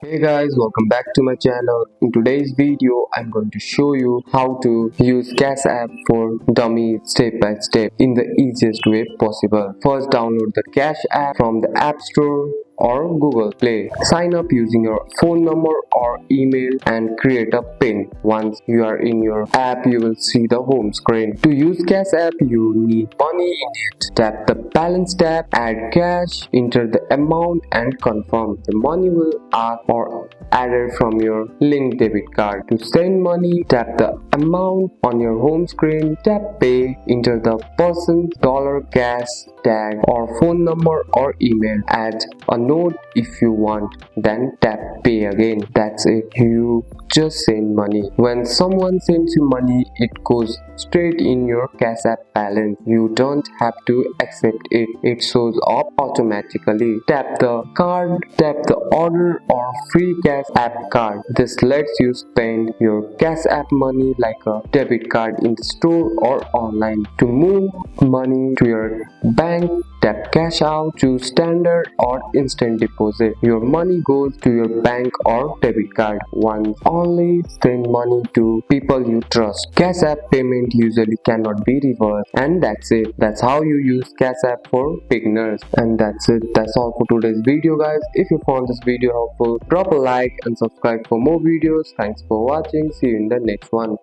Hey guys, welcome back to my channel. In today's video, I'm going to show you how to use Cash app for Dummies step by step in the easiest way possible. First, download the Cash app from the App Store or Google Play. Sign up using your phone number or email and create a PIN. Once you are in your app, you will see the home screen. To use Cash app, you need money in it. Tap the balance tab, add cash, enter the amount and confirm. The money will ask or added from your linked debit card. To send money, tap the amount on your home screen, tap pay, enter the person's dollar cash tag or phone number or email, add a note if you want, then tap pay again. That's it, you just send money. When someone sends you money, it goes straight in your Cash app balance. You don't have to accept it, it shows up automatically. Tap the card, tap the order or free Cash app card. This lets you spend your Cash app money like a debit card in the store or online. To move money to your bank, tap cash out, choose standard or instant deposit. Your money goes to your bank or debit card. Once only send money to people you trust. Cash app payment usually cannot be reversed. And that's it. That's how you use Cash app for beginners. And that's it. That's all for today's video, guys. If you found this video helpful, drop a like and subscribe for more videos. Thanks for watching. See you in the next one.